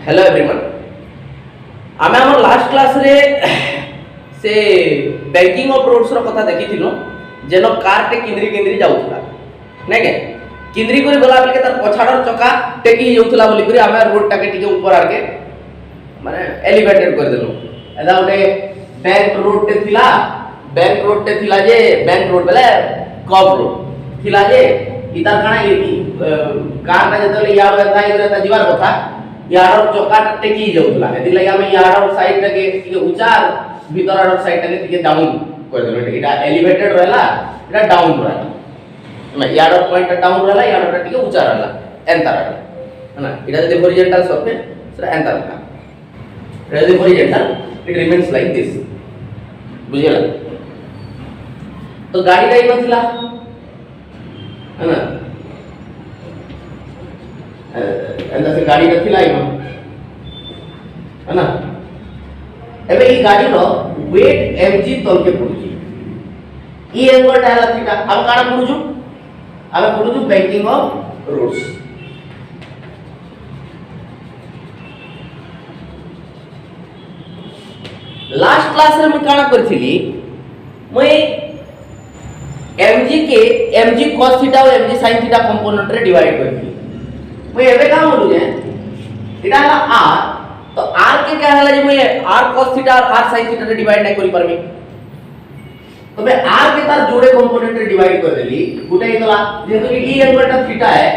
Hello everyone आमे हमर last class रे से बैंकिंग ऑफ रोड्स रो कथा देखिथिलो जेनो कार टे किंद्री किंद्री जाउथला नै के किंद्री करी गला बेले तार पछाडर चका टेकी जाउथला बोली करी आमे रोड टाके टिके ऊपर आके माने एलिवेटेड कर देलो एदा ओटे बैंक रोड टे थिला जे बैंक रोड बेले कब रोड थिला जे इतार काना कार ता जतले यार एता इरे जीवार कथा यार चौकाटा टेकी जाउतला एति लागि हम यार साइड टाके टिके ऊंचा भीतर आर साइड टाके टिके डाउन कर देलो एटा एलिवेटेड रहला एटा डाउन रहला ना यार पॉइंट डाउन रहला यार टिके ऊंचा रहला एंता रहला ना एटा जदि हॉरिजॉन्टल सरफेस सेटा एंता रहला एटा जदि horizontal it remains like this बुझिला तो गाड़ी काई नथिला है ना एंदा से गाड़ी नथिला इमा है ना एबे ई गाड़ी रो वेट mg तल के पड़ुची ई एंगल डाला थीटा अब काना पड़ुछु banking of roads last class रे मैं काना करथिली मैं mg cos थीटा और mg sin थीटा कंपोनेंट रे डिवाइड करथि मैं एबे का बोलू जे एटा हला r तो r के क्या हला जे मैं r cos थीटा और r sin थीटा रे डिवाइड नै करि परबी तो मैं r के तार जोड़े कंपोनेंट रे डिवाइड कर देली गुटे इतला जेतु कि e एंगल टा थीटा है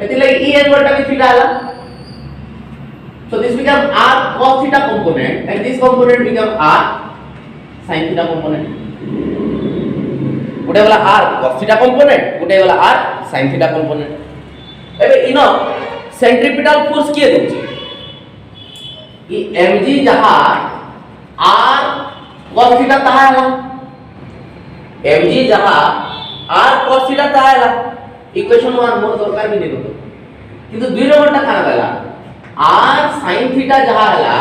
एति लागि e एंगल टा भी थीटा हला so this become r cos theta component and this component become r sin theta component गुटे वाला r cos theta component गुटे वाला r sin theta component एबे इनो सेंट्रीपिटल फोर्स किए दोची ई mg जहा r cos थीटा ताहाला mg जहा r cos theta ताहाला equation 1 मोर दरकार भी नहीं दो किंतु दुई नंबरटा काना कहला r sin थीटा जहा हला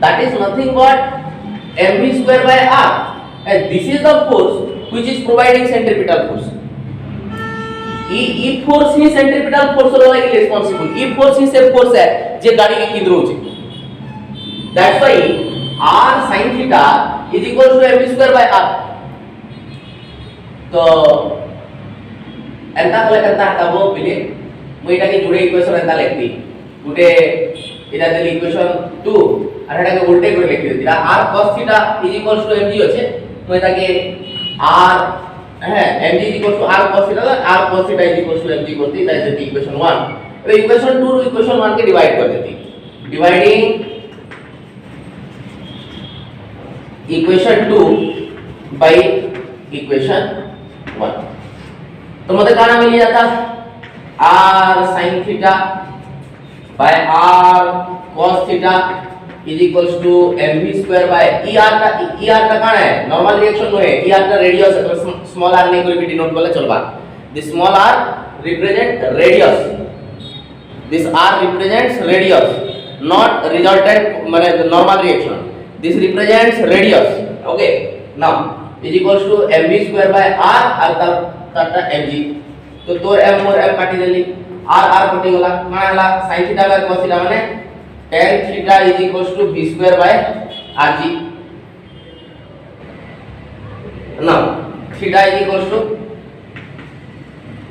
that is nothing but mv square by r and this is the force which is providing centripetal force ई फोर्स ही सेंट्रीपिटल फोर्स रो लागि रिस्पांसिबल ई फोर्स ही से फोर्स है जे गाड़ी के केंद्र होची that's why r sin theta is equal to mv square by r तो एंता कले करता हटाबो पहिले मोइटा के जुड़े इक्वेशन एंता लिखती गुटे इटा देली इक्वेशन 2 और एटा के उल्टे कर लिखि देती r cos theta is equal to mg होचे मोइटा के r है mg is equal to r cos theta r cos theta is equal to mg करती दैट इज इक्वेशन 1 अब इक्वेशन 2 और इक्वेशन 1 के डिवाइड कर देती डिवाइडिंग इक्वेशन 2 बाय इक्वेशन 1 तो मतलब क्या मिल जाता r sin theta by r cos theta is equals to mv square by er का काना है नॉर्मल रिएक्शन है er का रेडियस है स्मॉल r नहीं कोई भी डिनोट बोले चलबा this small r represent radius this r represents radius not resultant माने normal reaction this represents radius okay now is equals to mv square by r और तब mg तो तोर m और m काटी देली r कटी गला माने हला sin theta by cos theta माने tan theta is equals to v square by rg now theta is equals to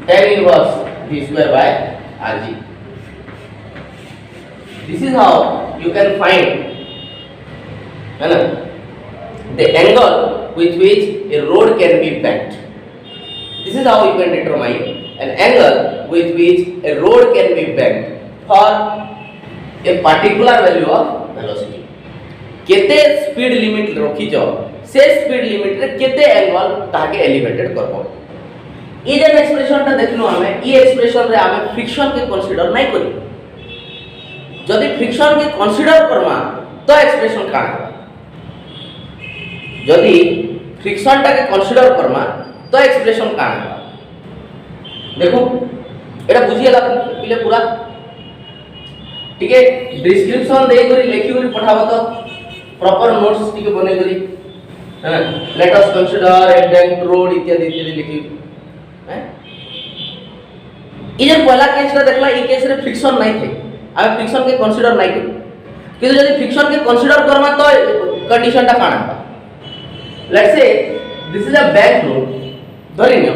tan inverse v square by rg this is how you can find the angle with which a road can be bent this is how you can determine an angle with which a road can be bent for a particular value of velocity केते speed limit रखी जो से speed limit रे केते angle ताके elevated करबो ई जे expression ता देखलो हमें ई एक्सप्रेशन रे हमें फ्रिक्शन के कंसीडर नै करी जदि फ्रिक्शन के कंसीडर करमा तो एक्सप्रेशन का जदि फ्रिक्शन ता के कंसीडर करमा तो एक्सप्रेशन का देखो एटा बुझियला पहिले पूरा ठीक है डिस्क्रिप्शन दे करी लिखि करी पठाबो तो प्रॉपर नोट्स ठीक बने करी है let us consider a bank road इत्यादि इत्यादि लिखि हैं ई जे पहला केस रे देखला ई केस रे फ्रिक्शन नहीं थे आम फ्रिक्शन के कंसीडर नहीं करू किंतु जब फ्रिक्शन के कंसीडर करमा तो कंडीशन टा काना let's say this is a bank road धरि नियो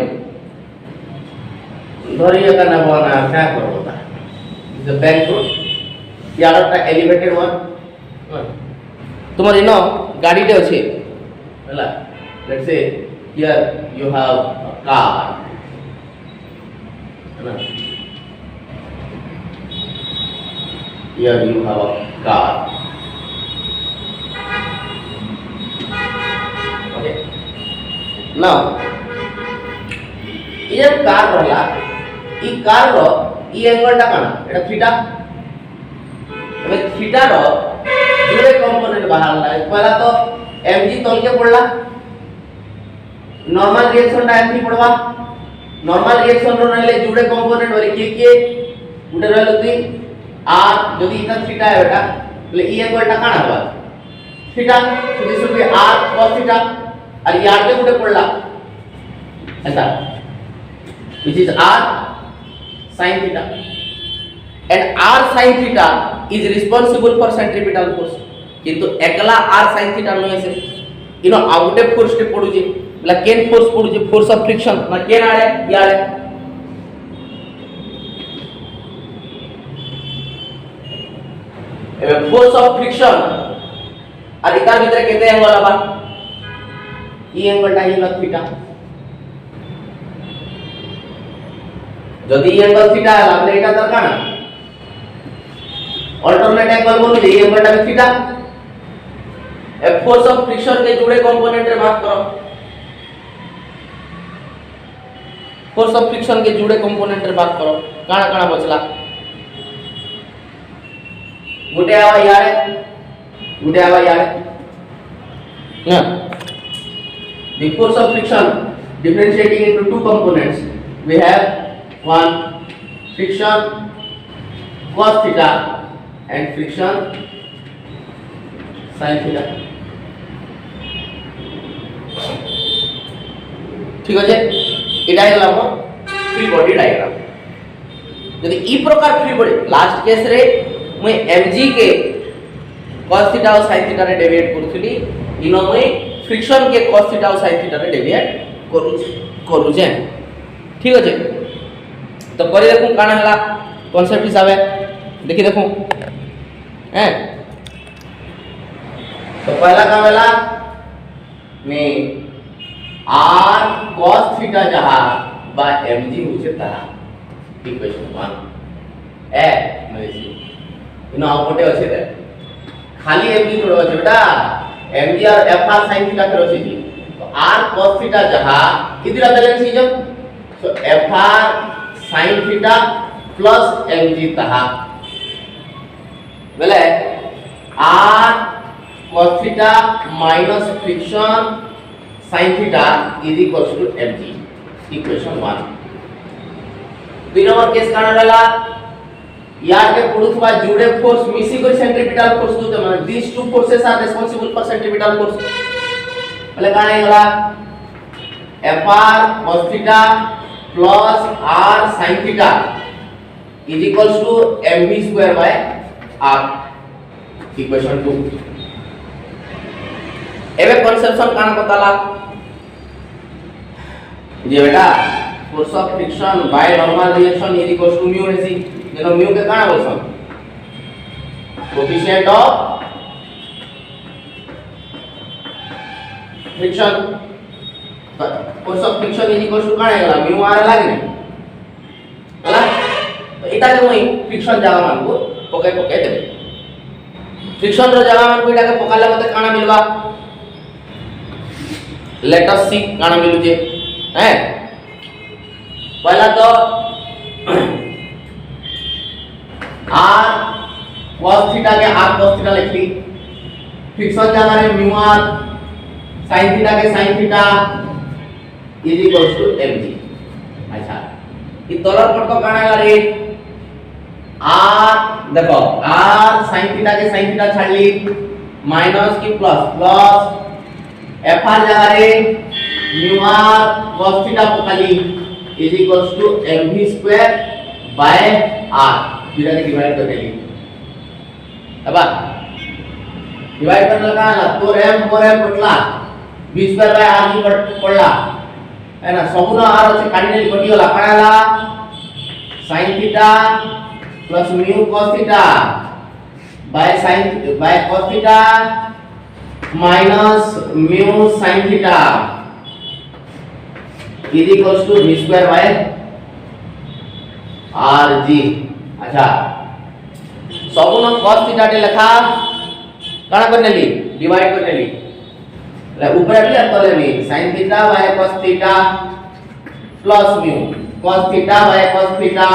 धरि का ना बना क्या करो बता this is a bank road यार टा एलिवेटेड वन तुम्हारे नो गाड़ी टे अछि हला let's say here you have a car है here you have a car okay now ये कार रहला ई कार रो ई एंगल टा काना एटा थीटा एबे थीटा रो जुड़े कंपोनेंट बाहर ला पहला तो mg तोल के पड़ला नॉर्मल रिएक्शन टा एमजी पड़वा नॉर्मल रिएक्शन रो रहले जुड़े कंपोनेंट वाली के गुटे रहलो तुई r যদি এটা থিটা है बेटा তাহলে এই অ্যাঙ্গেলটা কানা হবে theta so this will be r cos theta আর এই r কে গুটে পড়লা এটা which is r sin theta and r sin theta is responsible for centripetal force কিন্তু একলা r sin theta নয় আছে ইনো আউটে ফোর্স তে পড়ুছে বলা কেন ফোর্স পড়ুছে ফোর্স অফ ফ্রিকশন না কেন আড়ে ইয়াড়ে फोर्स ऑफ फ्रिक्शन और इतार भीतर केते एंगल आबा ई एंगल टा हिल थीटा जदी एंगल थीटा लागले एटा तर काना अल्टरनेट एंगल बोलु जे एंगल टा theta a force of friction के जुड़े कंपोनेंट रे भाग करो फोर्स ऑफ फ्रिक्शन के जुड़े कंपोनेंट रे भाग करो काना काना बचला गुटे आवा यारे ना the force of friction differentiating into two components we have one friction cos theta and friction sin theta ठीक আছে এটা হলো আমার ফ্রি বডি ডায়াগ্রাম যদি এই প্রকার ফ্রি বডি লাস্ট কেস রে मैं mg के cos थीटा और sin थीटा रे डेविएट करथली इनो मैं फ्रिक्शन के cos थीटा और sin थीटा रे डेविएट करू जे ठीक अछि तो करी देखू काना हला कांसेप्ट हिसाबे देखि देखू हैं तो पहला का वाला में r cos थीटा जहा बा mg होचे तारा इक्वेशन 1 ए मतलब इनो आउटपुट আছে দে खाली mg थोड़ा আছে बेटा mg और fr sin थीटा फेर আছে तो r cos थीटा जहां कितना बैलेंस है जब so fr sin theta plus mg तहा बोले r cos theta minus friction sin theta is equals to mg equation 1 दुई नंबर केस काना रहला यार के पुरुषवा जुड़े फोर्स मिसी को सेंट्रीपिटल फोर्स तो माने these two forces are responsible for centripetal force बोले काना हैला fr cos theta plus r sin theta is equals to mv square by r equation 2 एबे कंसेप्शन काना बताला जे बेटा force of friction by normal reaction is equals to mu हेसी जेनो म्यू के काना बोलसन coefficient of friction force of friction is equal to काना हैला म्यू आर लागने हला तो एटा के मोई फ्रिक्शन जागा मान को पके पके देबे फ्रिक्शन रो जागा मान को एटा के पकाले मते काना मिलबा लेट अस सी काना मिलु जे हैं पहला तो r cos थीटा के r cos थीटा लिख ली फ्रिक्शन जागा रे म्यू r sin थीटा के sin theta is equals to mg अच्छा ई तलर पर तो काना रे r देखो r sin थीटा के sin थीटा छाड़ ली माइनस की प्लस प्लस fr जागा रे म्यू r cos थीटा पकाली is equals to mv square by r दुटा के डिवाइड कर देली अब डिवाइड करने लगा ना तो m 4m पटला b स्क्वायर बाय r की पड़ला है ना सबुन r আছে কাটিনেলি কটি গলা কানালা sin theta plus mu cos theta by cos theta minus mu sin theta is equals to v square by rg। अच्छा सबुन cos थीटा टे लेखा काना करनेली डिवाइड करनेली ऊपर भी तले भी sin theta by cos theta plus mu cos theta by cos theta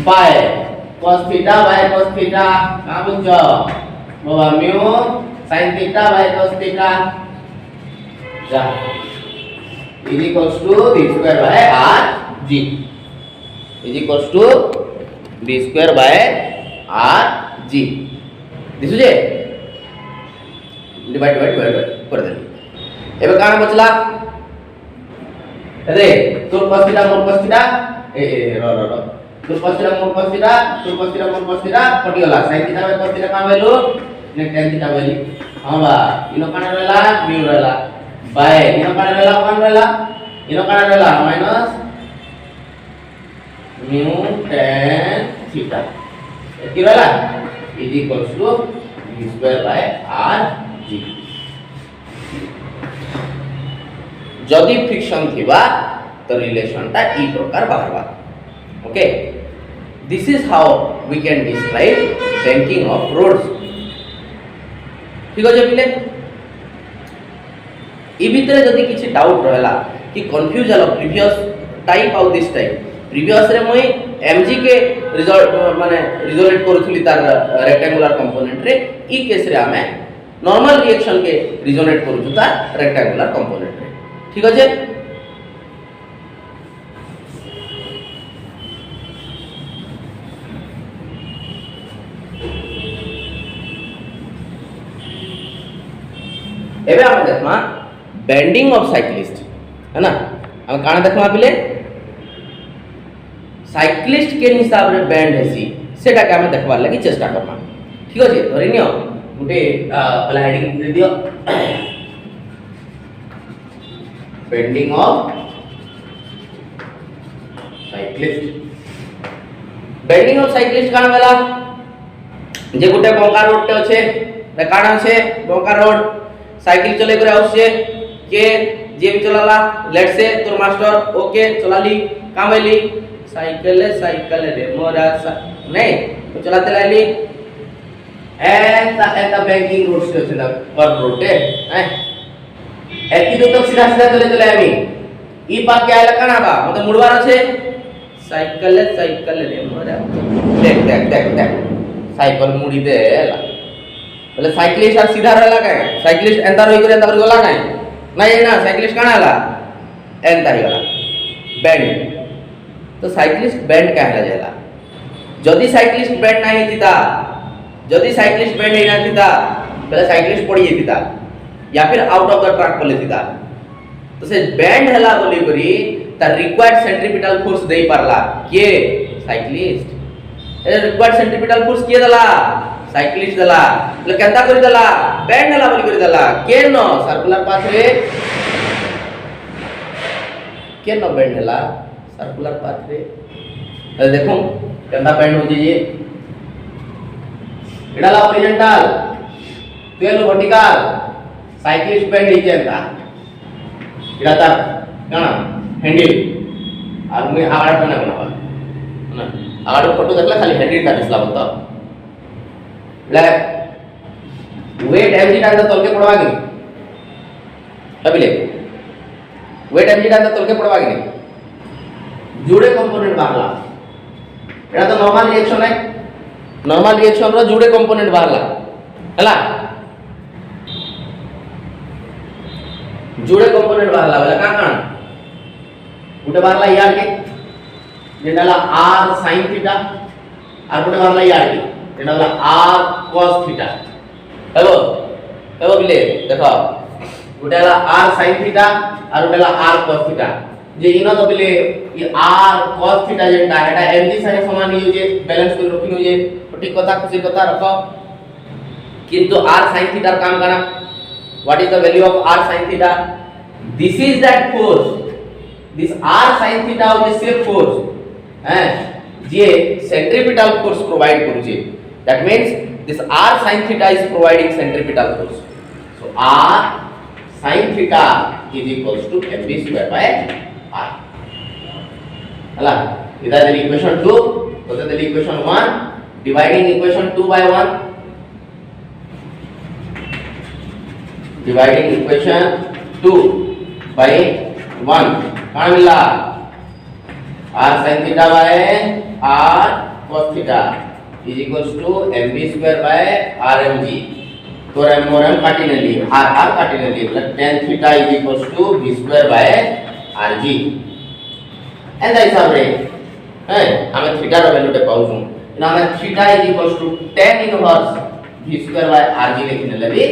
by cos theta by cos theta का बुझो बाबा mu sin theta by cos theta जा is equals to b square by rg is equals to b square by rg दिसुजे divide कर दे एबे काना बचला अरे तोर cos थीटा मोर cos थीटा ए रो तोर cos थीटा मोर cos थीटा तोर cos थीटा मोर cos थीटा कटि गला sin theta by cos theta का वैल्यू ने tan थीटा वैल्यू हां बा इनो काना रहला म्यू रहला बाय इनो काना रहला 1 रहला इनो काना रहला माइनस म्यू tan थीटा एति रहला is equals to v square by rg। जदि फ्रिक्शन थिबा तो रिलेशन ता ई प्रकार बाहरबा। Okay this is how we can describe banking of roads. ठीक है पिले ई भितरे जदि किछि डाउट रहला कि कंफ्यूज हलो प्रीवियस टाइप आउ दिस टाइप प्रीवियस रे मई mg के रिजल्ट माने रिजोल्यूट करथुली तार रेक्टेंगुलर कंपोनेंट रे ई केस रे हमें नॉर्मल रिएक्शन के रिजोनेट करू तार रेक्टेंगुलर कंपोनेंट रे। ठीक আছে एबे हम देखमा बेंडिंग ऑफ साइक्लिस्ट है ना हम काना देखमा पिले साइक्लिस्ट के हिसाब रे बैंड हेसी सेटा के हमें देखबार लागि चेष्टा करना। ठीक अछि धरि नियो गुटे पहला हेडिंग दे दियो bending of cyclist. Bending of cyclist काना वेला जे गुटे बंका रोड टे अछि रे काना छै बंका रोड साइकिल चले करे आवश्य के जे भी चलाला लेट्स से तोर मास्टर ओके चलाली कामली साइकिल रे मोरा नहीं तो चलाते लाली ऐसा बैंकिंग रोड से चला पर रोड है एती तो सीधा सीधा चले आमी ई पाक के आला काना बा मतलब मुड़वार আছে साइकिल रे मोरा देख साइकिल मुड़ी देला बोले साइक्लिस्ट আর सीधा रहला काहे साइक्लिस्ट एंता रही करे एंता पर गला काहे नहीं ना साइक्लिस्ट काना आला एंता ही गला बैंड तो साइक्लिस्ट बैंड कहला जाला जदी साइक्लिस्ट बैंड नहीं थिता जदी साइक्लिस्ट बैंड नहीं थिता पहले साइक्लिस्ट पड़ी जेतिता या फिर आउट ऑफ द ट्रैक पले थिता तो से बैंड हला बोली करी त रिक्वायर्ड सेंट्रीपिटल फोर्स देई परला के साइक्लिस्ट ए रिक्वायर्ड सेंट्रीपिटल फोर्स के दला साइक्लिस्ट दला ले केंता करी दला बैंड हला बोली करी दला के नो सर्कुलर पाथ रे के नो बैंड हला सर्कुलर पाथ रे देखो केंता बैंड हो जे इडाला हॉरिजॉन्टल तेल वर्टिकल साइक्लिस्ट बैंड नीचे अंता इडा ता काना हैंडल और मैं आगड़ पे ना ना आगड़ फोटो देखला खाली हैंडल का दिसला बता ले वेट mg डाल तल के पड़वा गनी अबिले वेट mg डाल तल के पड़वा गनी जुड़े कंपोनेंट बाहरला एटा तो नॉर्मल रिएक्शन है नॉर्मल रिएक्शन रो जुड़े कंपोनेंट बाहरला हला जुड़े कंपोनेंट बाहरला वाला का कान गुटे बाहरला यार के जेडाला r sin थीटा और गुटे बाहरला यार के जेडाला r cos थीटा हेबो बिले देखो गुटेला r sin थीटा और गुटेला r cos थीटा जे इनो तो बिले ये r cos थीटा जेटा एटा mg सारे समान यूजे बैलेंस कर रखिन यूजे ठीक कथा खुशी कथा रख किंतु r sin थीटा काम करा what is the value of r sin theta this is that force this r sin theta होचे से फोर्स हैं जे सेंट्रीपिटल फोर्स प्रोवाइड करूचे that means this r sin theta is providing centripetal force so r sin theta is equals to mv square by r हला इधर the equation 2 तो the equation 1 dividing equation 2 by 1 dividing equation 2 by 1 कहाँ मिला r sin theta by r cos theta is equals to mv square by rmg तो m और m काटिनेली r r काटिनेली मतलब tan theta is equals to v square by rg एंदा हिसाब रे है हमें theta rho value टे पाउछु ना हमें theta is equals to tan inverse v square by rg लिखिनेले भी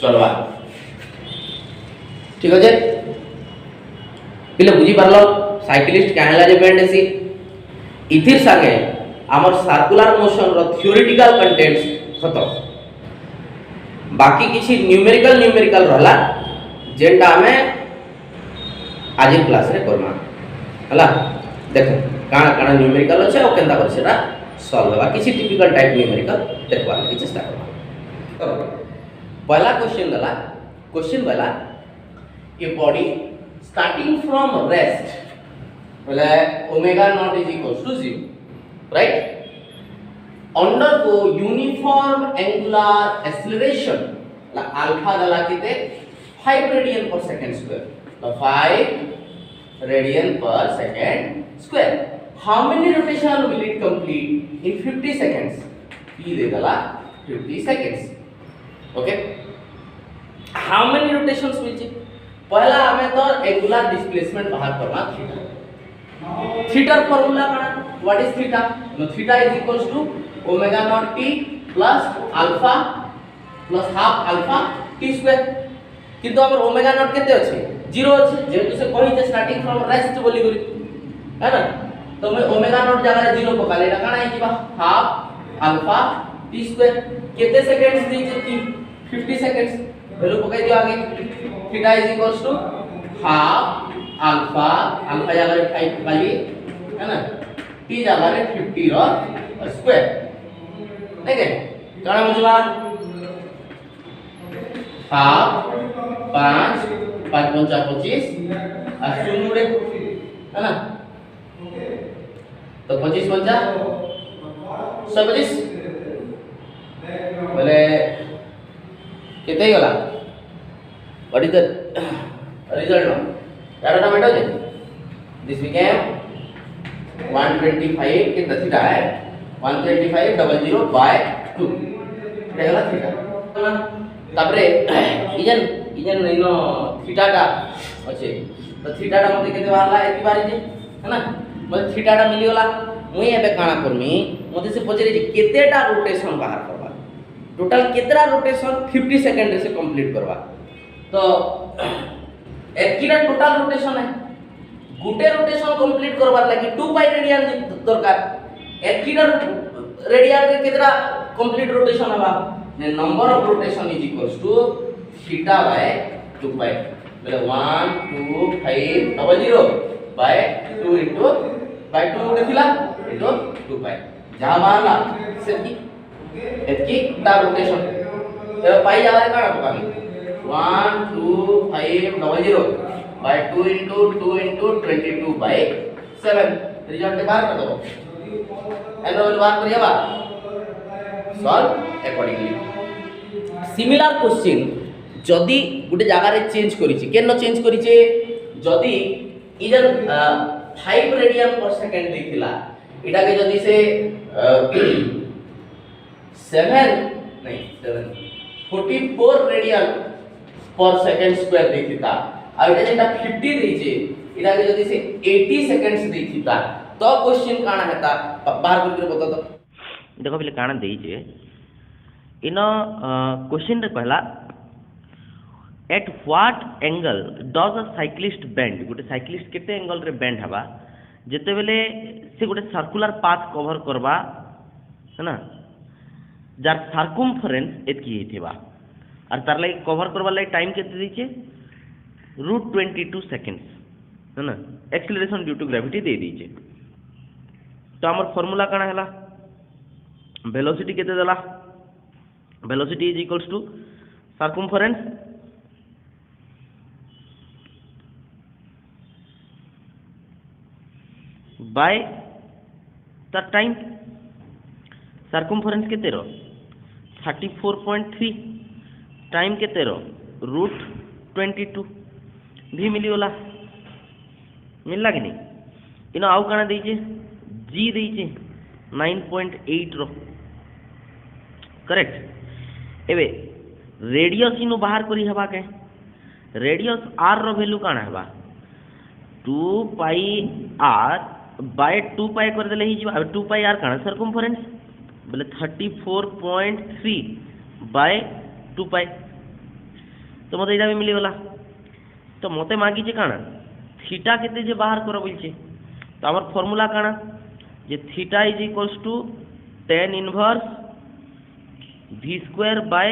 सॉल्व ठीक है पिले बुझी पारलो साइक्लिस्ट काहेला जे बेंड सी इथिर संगे हमर सर्कुलर मोशन रो थ्योरेटिकल कंटेंट्स खतम बाकी किछि न्यूमेरिकल रहला जेंडा हमें आज क्लास रे करना हला देखो काना काना न्यूमेरिकल अछि और केंदा कर सेटा सॉल्व बा किछि टिपिकल टाइप न्यूमेरिकल देखबा के चेष्टा करबा करो पहला क्वेश्चन वाला a body starting from rest बोले omega naught is equals to 0 right undergo uniform angular acceleration la alpha dala kite 5 radian per second square the 5 radian per second square how many rotation will it complete in 50 seconds p de dala 50 seconds okay how many rotations will it पहला हमें तो angular displacement बाहर करना theta formula का what is theta no theta is equals to omega naught t plus alpha plus half alpha t square किंतु हमर omega naught केते अछि 0 अछि जेतु से कहि जे स्टार्टिंग फ्रॉम रेस्ट बोली करी है ना तो मैं ओमेगा नॉट जगह 0 पकाले एटा काना आइबा हाफ अल्फा टी स्क्वायर केते सेकंड्स दी जे 50 सेकंड्स वैल्यू पकाई दियो आगे theta is equals to half alpha alpha जगह 5 पकाली है ना टी जगह 50 रो स्क्वायर ठीक है काना बुझला हाफ 5 5 5 25 और शून्य रे है ना तो 25 5 26 बोले कितने ही होला what is the result no डाटा मेटा जे दिस बिकेम 125 कितना थीटा है 125 बाय 2 रहेगा थीटा तापरे इजन इनो थीटाटा अच्छे तो थीटाटा मते केते बारला एति बारी जे है ना मते थीटाटा मिली गला मुई एबे काना करमी मते से पचरे जे केतेटा रोटेशन बाहर करबा टोटल केतरा रोटेशन 50 सेकंड से कंप्लीट करबा तो एकिरा टोटल रोटेशन है गुटे रोटेशन कंप्लीट करबार लागि 2 पाई रेडियन दरकार एकिरा रेडियन के केतरा कंप्लीट रोटेशन हबा number of rotation is equals to theta by 2 pi बोले 1 2 5 00 बाय 2 इनटू बाय 2 देखिला इनटू 2 पाई जहां मानला से की एकी टा रोटेशन तो पाई जागा काना पकामी 1 2 5 00 बाय 2 इनटू 22 बाय 7 रिजल्ट बाहर कर दो एनो बाहर करियाबा सॉल्व अकॉर्डिंगली सिमिलर क्वेश्चन जदी गुटे जगह रे चेंज करिछि केनो चेंज करिछे जदी इधर 5 रेडियन पर सेकंड देखिला एटा के जदी से 44 रेडियन पर सेकंड स्क्वायर देखिता और एटा जेटा 50 देइछे एटा के जदी से 80 सेकंड्स देखिता तो क्वेश्चन काना हेता बाहर करके बता दो देखो पहले काना देइछे इन क्वेश्चन रे कहला at what angle does a cyclist bend गोटे साइक्लिस्ट केते एंगल रे बेंड हवा जेते बेले से गोटे सर्कुलर पाथ कवर करबा है ना जार सर्कमफरेन्स एतकी हेथिबा और तार लागि कवर करबार लागि टाइम केते दैछे √22 सेकेंड्स है ना एक्सेलरेशन ड्यू टू ग्रेविटी दे दीजिए। तो आमर फॉर्मूला काना हैला वेलोसिटी केते देला velocity is equals to circumference by the time circumference केते रो 34.3 टाइम केते रो √22 भी मिलीगला मिलला कि नहीं इन आउ काना देइचे जी देइचे 9.8 रो करेक्ट एबे रेडियस इनु बाहर करी हबा के रेडियस आर रो वैल्यू काना हबा 2 पाई आर बाय 2 पाई कर देले ही जिबा 2 पाई आर काना सर्कमफरेन्स बोले 34.3 बाय 2 पाई तो मते इटा भी मिली गला तो मते मागी जे काना थीटा केते जे बाहर करो बोलछे तो हमर फार्मूला काना जे theta is equals to tan inverse v square by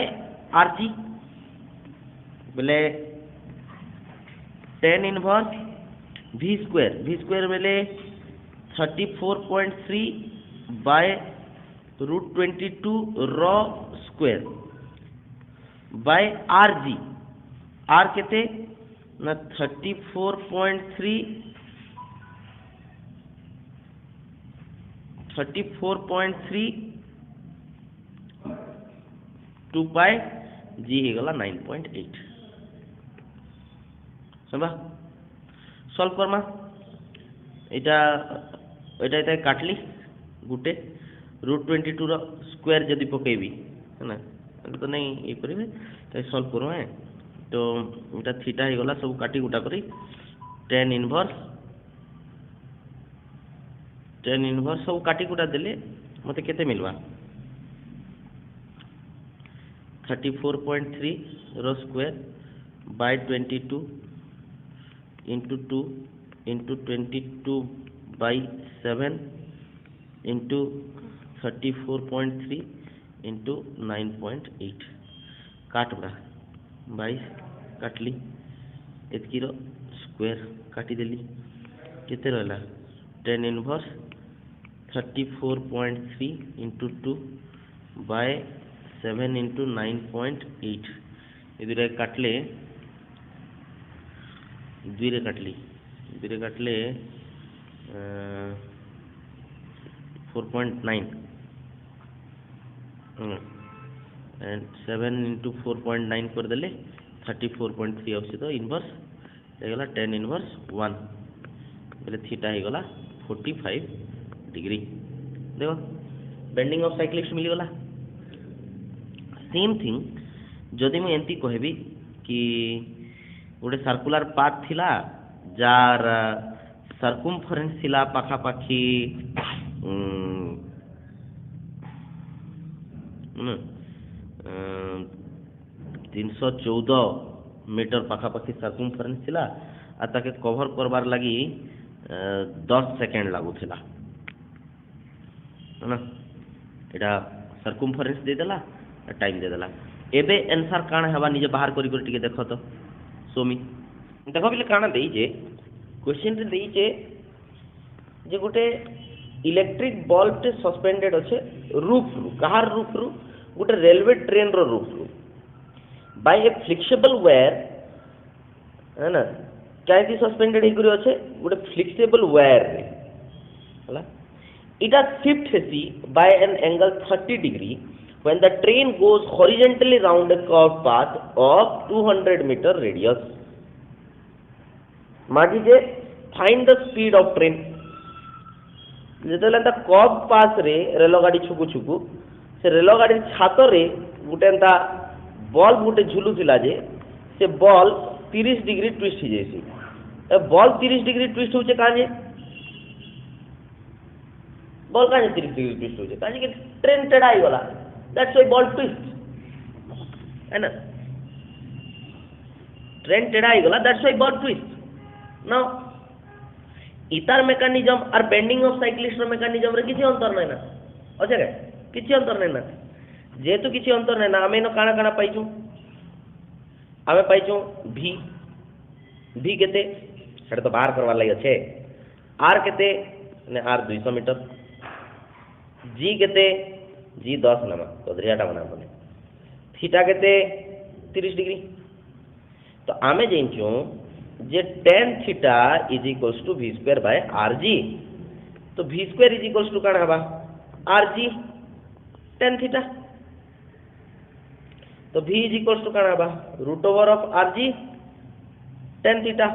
rg बोले tan इनवर्स v स्क्वायर बोले 34.3 बाय √22 रॉ स्क्वायर बाय rg r केते ना 34.3 2 पाई जी ही गला 9.8 समझा सॉल्व करमा एटा एटा एटा काटली गुटे √22 रो स्क्वायर जदी पकेबी है ना तो नहीं ये करिवे तो सॉल्व करो है तो एटा थीटा ही गला सब काटी गुटा करी tan इनवर्स सब काटी गुटा देले मते केते मिलवा 34.3 रो square by 22 into 2 into 22 by 7 into 34.3 into 9.8 काट बड़ा 22 काटली एतकी रो स्क्वायर काटी देली केते रहला tan inverse 34.3 into 2 by 7 into 9.8 ये दुरे काटले दुरे काटले 4.9 एंड 7 into 4.9 कर देले 34.3 आउसी तो इनवर्स गला tan इनवर्स 1 बोले थीटा ही गला 45 डिग्री देखो बेंडिंग ऑफ साइक्लिस्ट मिली गला सेम थिंग जदि मैं एंती कहबी कि गोटे सर्कुलर पाथ थिला जार सर्कमफरेन्स थिला पाखा पाखी 314 मीटर पाखा पाखी सर्कमफरेन्स थिला आ ताके कवर करबार लगी 10 सेकेंड लागुथिला है ना एटा सर्कमफरेन्स दे देला टाइम दे देला एबे आंसर काना हबा निजे बाहर करी करी टिके देखो तो सोमी देखो बिले काना देई जे क्वेश्चन रे देई जे गोटे इलेक्ट्रिक बल्ब टे सस्पेंडेड अच्छे रूफ रु कहार रूफ रु गोटे रेलवे ट्रेन रो रूफ रु बाय ए फ्लेक्सिबल वायर है ना कैसी सस्पेंडेड ही करी अच्छे गोटे फ्लेक्सिबल वायर रे हला इटा शिफ्ट हेसी by an angle 30 degree when the train goes horizontally round a curved path of 200 meter radius मागिजे find the speed of train जेतेला कर्व पाथ रे रेल गाड़ी छुकु छुकु से रेल गाड़ी छात रे गुटे एंता बल्ब गुटे झुलु थिला जे से बल्ब 30 डिग्री ट्विस्ट हो जैसी बल्ब 30 डिग्री ट्विस्ट होचे काजे बल्ब काजे 30 डिग्री ट्विस्ट होचे काजे कि ट्रेन टेढ़ा ही गला That's why ball twist है ना ट्रेन टेढ़ा ही गला that's why ball twist now इतार मेकानिज्म और बेंडिंग ऑफ साइक्लिस्ट मेकानिज्म रे किसी अंतर नहीं ना अच्छा क्या किसी अंतर नहीं ना जेहेतु किसी अंतर नहीं ना आम इन काଣା काଣା पाइचु आम पाइचु भी भी केते सेटा तो बाहर करवार लगी अच्छे आर केते ने आर 200 मीटर जी केते जी 10 नामा कदरियाटा बना बोले थीटा केते 30 डिग्री तो आमे जानचु जे tan theta is equals to v square by rg तो v square is equals to काଣା हबा rg tan थीटा तो v इज इक्वल्स टू काଣା हबा root over of rg tan theta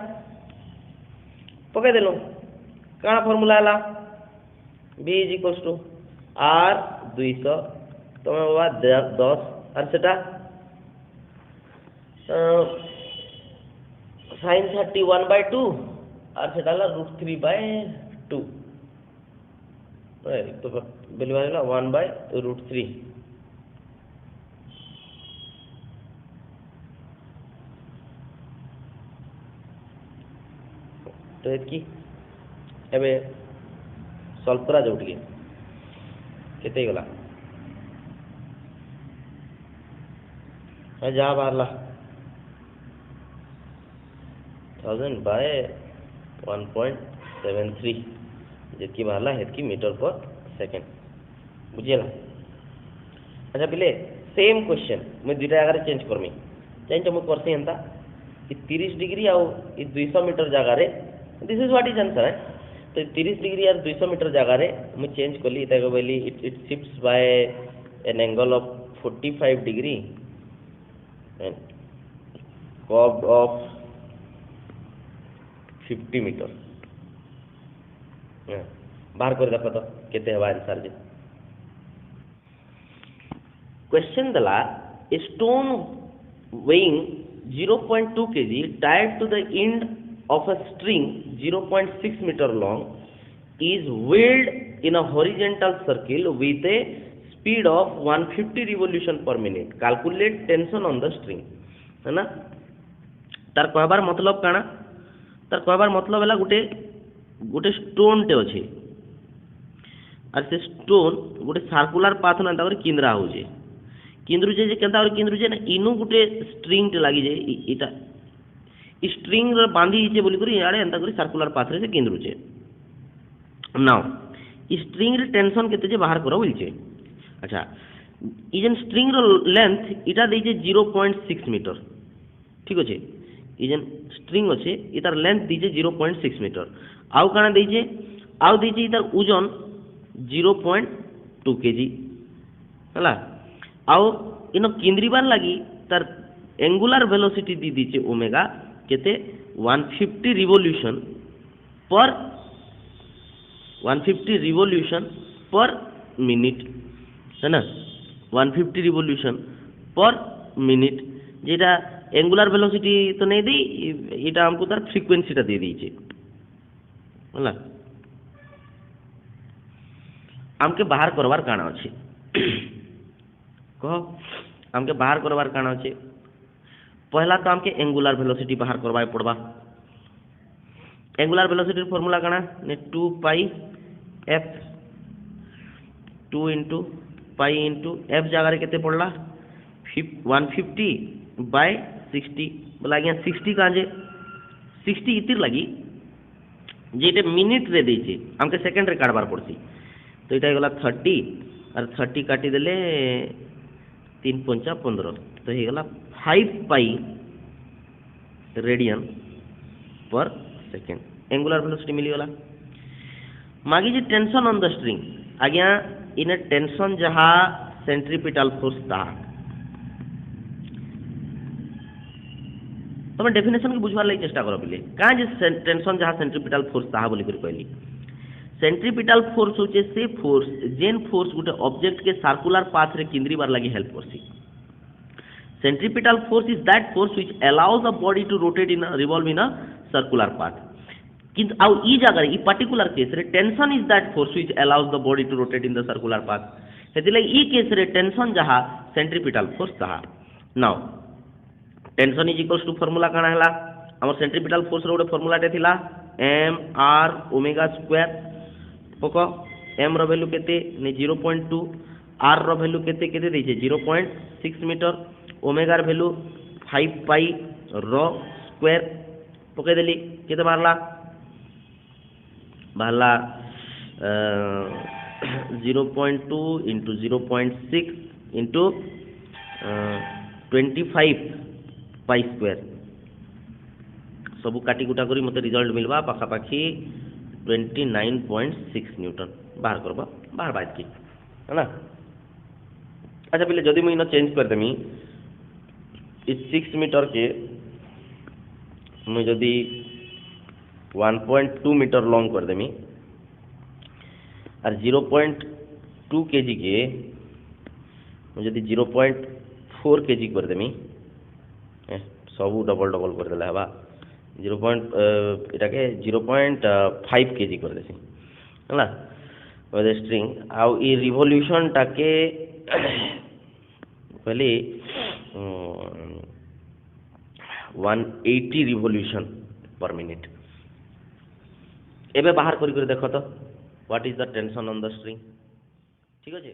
पके देलो काଣା फार्मूला हला v is equals to r 200 तो मैं बाबा 10 और सेटा sin 31/2 और सेटा ला √3/2 तो वैल्यू आएगा 1/√3 तो एतकी एबे सॉल्व करा जाऊ टिके केते गला जा बाहरला 1000 बाय 1.73 जितकी बाहरला हेतकी मीटर पर सेकंड बुझिएला अच्छा पिले सेम क्वेश्चन मैं दुटा जगह चेंज करमी चेंज मैं करसी एंता 30 डिग्री आउ 200 मीटर जगह रे this is what is answer है तो 30 डिग्री और 200 मीटर जगह रे मैं चेंज करली इता को बोली it shifts by an angle of 45 degree and curved of 50 metre बाहर कर देखो तो केते हवा आंसर जे क्वेश्चन दला a stone weighing 0.2 kg tied to the end of a string 0.6 meter long is wheeled in a horizontal circle with a speed of 150 revolution per minute calculate tension on the string है ना तार कहबार मतलब काना तार कहबार मतलब है गोटे गोटे स्टोन टे अच्छे और से स्टोन गोटे सर्कुलर पाथ ना ताकर केंद्रा होजे केंद्रुजे जे केंता और केंद्रुजे ना इनु गोटे स्ट्रिंग टे लागि जे इटा स्ट्रिंग रे बांधी जे बोली करी याडे एंता करी सर्कुलर पाथ रे से केंद्रुजे नाउ स्ट्रिंग रे टेंशन केते जे बाहर करो बोलचे अच्छा इजन स्ट्रिंग रो लेंथ इटा देजे 0.6 मीटर ठीक अच्छे इजन स्ट्रिंग अच्छे इतार लेंथ दीजे 0.6 मीटर आउ काना दीजे आउ दीजे इतार ओजन 0.2 केजी हला आउ इनो केंद्रीबार लगी तार एंगुलर वेलोसिटी दी दीचे ओमेगा केते 150 रिवोल्यूशन पर मिनिट है ना 150 रिवोल्यूशन पर मिनिट जेटा एंगुलर वेलोसिटी तो नहीं दी इटा हमको तार फ्रीक्वेंसी टा दे दीचे होला हमके बाहर करवार काना अछि कहो हमके बाहर करवार काना अछि पहला तो हमके एंगुलर वेलोसिटी बाहर करवाए पड़बा एंगुलर वेलोसिटी फार्मूला काना ने 2 पाई f 2 into pi into F जगह केते पड़ला 150 बाय 60 बोला गया 60 का जे 60 इतिर लगी जेटे मिनिट रे देचे हमके सेकंड रे काटबार पड़सी तो इटा गला 30 और 30 काटी देले 3 5 15 तो हे गला 5 पाई रेडियन पर सेकंड एंगुलर वेलोसिटी मिली गला मागी जे टेंशन ऑन द स्ट्रिंग आज्ञा इन टेंशन जहा सेंट्रीपिटल फोर्स ताहा तुम डेफिनेशन के बुझवार लगी चेष्टा करो पहले कहाँ जे टेंशन जहाँ सेंट्रीपिटल फोर्स ताहा बोली कर कहली सेंट्रीपिटल फोर्स होचे से फोर्स जेन फोर्स गोटे ऑब्जेक्ट के सर्कुलर पाथ रे केंद्री बार लगी हेल्प करसी centripetal force is that force which allows the body to rotate in revolve in a circular path किंतु आउ ई जगह ई पर्टिकुलर केस रे tension is that force which allows the body to rotate in the circular path हेतिले ई case रे tension जहाँ centripetal force ताहा now tension is equals to formula काना हला हमर सेंट्रीपिटल फोर्स रो गोटे फार्मूला टे थिला m r ओमेगा स्क्वायर पको m रो वैल्यू केते ने 0.2 आर रो वैल्यू केते केते देछे 0.6 मीटर ओमेगा रो वैल्यू 5 पाई रो स्क्वायर पके देली केते बाहरला 0.2 इंटू 0.6 इंटू 25 पाई स्क्वायर सब काटी कुटा करी मते रिजल्ट मिलवा पाखापाखि 29.6 न्यूटन बाहर करबा बाहर बात की है ना। अच्छा पहले जदि मुझे चेंज कर देमी इस 6 मीटर के मुझे जदि 1.2 मीटर लॉन्ग कर देमी और 0.2 केजी के मुझे जदि 0.4 केजी कर देमी सब डबल डबल कर देला हवा 0.5 केजी कर देसी है ना स्ट्रिंग आउ ई रिवोल्यूशन टाके पहले 180 रिवोल्यूशन पर मिनिट एबे बाहर करी देख तो what is the tension on the string ठीक अच्छे।